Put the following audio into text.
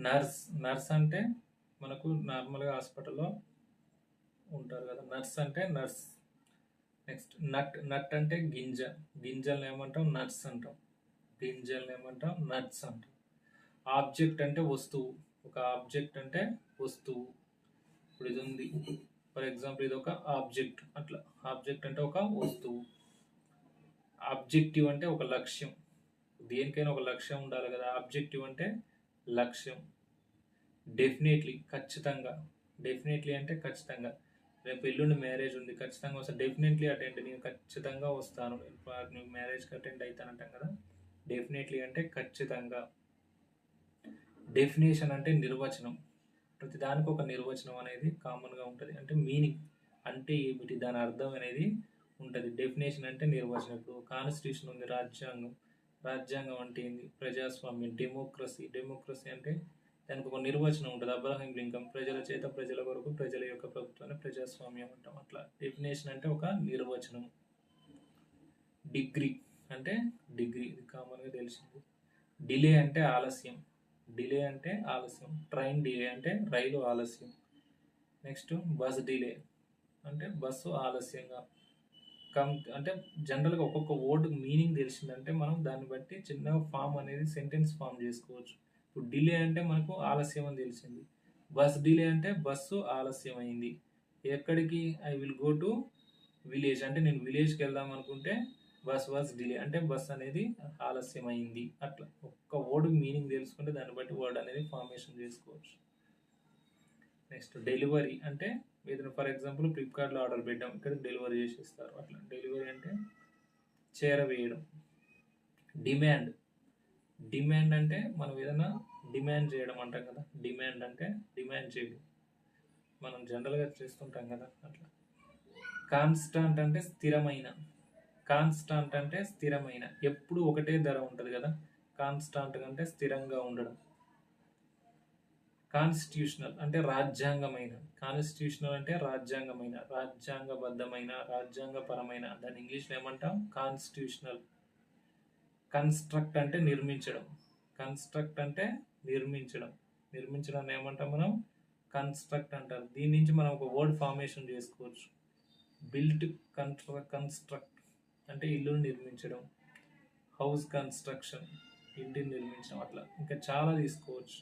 Nurse nurse అంటే మనకు నార్మల్గా హాస్పిటల్లో ఉంటారు కదా, నర్స్ అంటే నర్స్. నెక్స్ట్ నట్ నట్ అంటే గింజ, గింజల్ని ఏమంటాం నట్స్ అంటాం, గింజల్ని ఏమంటాం నట్స్ అంటాం. ఆబ్జెక్ట్ అంటే వస్తువు, ఒక ఆబ్జెక్ట్ అంటే వస్తువు. ఇప్పుడు ఇది ఉంది, ఫర్ ఎగ్జాంపుల్ ఇది ఒక ఆబ్జెక్ట్, అట్లా ఆబ్జెక్ట్ అంటే ఒక వస్తువు. ఆబ్జెక్టివ్ అంటే ఒక లక్ష్యం, దేనికైనా ఒక లక్ష్యం ఉండాలి కదా, ఆబ్జెక్టివ్ అంటే లక్ష్యం. డెఫినెట్లీ ఖచ్చితంగా, డెఫినెట్లీ అంటే ఖచ్చితంగా. రేపు ఎల్లుండి మ్యారేజ్ ఉంది, ఖచ్చితంగా వస్తాను, డెఫినెట్లీ అటెండ్, నేను ఖచ్చితంగా వస్తాను, నేను మ్యారేజ్కి అటెండ్ అవుతానంటాం కదా. డెఫినెట్లీ అంటే ఖచ్చితంగా. డెఫినేషన్ అంటే నిర్వచనం, ప్రతిదానికి ఒక నిర్వచనం అనేది కామన్గా ఉంటుంది, అంటే మీనింగ్ అంటే ఏమిటి, దాని అర్థం అనేది ఉంటుంది. డెఫినేషన్ అంటే నిర్వచనం. ఇప్పుడు కాన్స్టిట్యూషన్ ఉంది, రాజ్యాంగం, రాజ్యాంగం అంటే ఏంది, ప్రజాస్వామ్యం, డెమోక్రసీ, డెమోక్రసీ అంటే దానికి ఒక నిర్వచనం ఉంటుంది. అబ్రహాం లింకన్, ప్రజల చేత ప్రజల కొరకు ప్రజల యొక్క ప్రభుత్వాన్ని ప్రజాస్వామ్యం అంటాం. అట్లా డెఫినేషన్ అంటే ఒక నిర్వచనం. డిగ్రీ అంటే డిగ్రీ, ఇది కామన్గా తెలిసింది. డిలే అంటే ఆలస్యం, డిలే అంటే ఆలస్యం. ట్రైన్ డిలే అంటే రైలు ఆలస్యం. నెక్స్ట్ బస్ డిలే అంటే బస్సు ఆలస్యంగా. అంటే జనరల్గా ఒక్కొక్క వర్డ్ మీనింగ్ తెలిసిందంటే మనం దాన్ని బట్టి చిన్నగా ఫామ్ అనేది సెంటెన్స్ ఫామ్ చేసుకోవచ్చు. ఇప్పుడు డిలే అంటే మనకు ఆలస్యం అని తెలిసింది. బస్ డిలే అంటే బస్సు ఆలస్యం అయింది. ఎక్కడికి, I will go to village అంటే నేను విలేజ్కి వెళ్దాం అనుకుంటే బస్ వాజ్ డిలే అంటే బస్ అనేది ఆలస్యం అయింది. అట్లా ఒక్క వర్డ్ మీనింగ్ తెలుసుకుంటే దాన్ని బట్టి వర్డ్ అనేది ఫార్మేషన్ చేసుకోవచ్చు. నెక్స్ట్ డెలివరీ అంటే ఏదైనా ఫర్ ఎగ్జాంపుల్ ఫ్లిప్కార్ట్లో ఆర్డర్ పెట్టాం, ఇక్కడ డెలివరీ చేసేస్తారు, అట్లా డెలివరీ అంటే చేరవేయడం. డిమాండ్, డిమాండ్ అంటే మనం ఏదైనా డిమాండ్ చేయడం అంటాం కదా, డిమాండ్ అంటే డిమాండ్ చేయడం, మనం జనరల్గా చేస్తుంటాం కదా అట్లా. కాన్స్టాంట్ అంటే స్థిరమైన, కాన్స్టాంట్ అంటే స్థిరమైన, ఎప్పుడు ఒకటే ధర ఉంటుంది కదా, కాన్స్టాంట్ అంటే స్థిరంగా ఉండడం. కాన్స్టిట్యూషనల్ అంటే రాజ్యాంగమైన, కాన్స్టిట్యూషనల్ అంటే రాజ్యాంగమైన, రాజ్యాంగబద్ధమైన, రాజ్యాంగపరమైన, దాన్ని ఇంగ్లీష్లో ఏమంటాం కాన్స్టిట్యూషనల్. కన్స్ట్రక్ట్ అంటే నిర్మించడం, కన్స్ట్రక్ట్ అంటే నిర్మించడం, నిర్మించడం ఏమంటాం మనం కన్స్ట్రక్ట్ అంటారు. దీని నుంచి మనం ఒక వర్డ్ ఫార్మేషన్ చేసుకోవచ్చు. బిల్ట్, కన్స్ట్రక్ట్ అంటే ఇల్లుని నిర్మించడం, హౌస్ కన్స్ట్రక్షన్ ఇంటిని నిర్మించడం, అట్లా ఇంకా చాలా తీసుకోవచ్చు.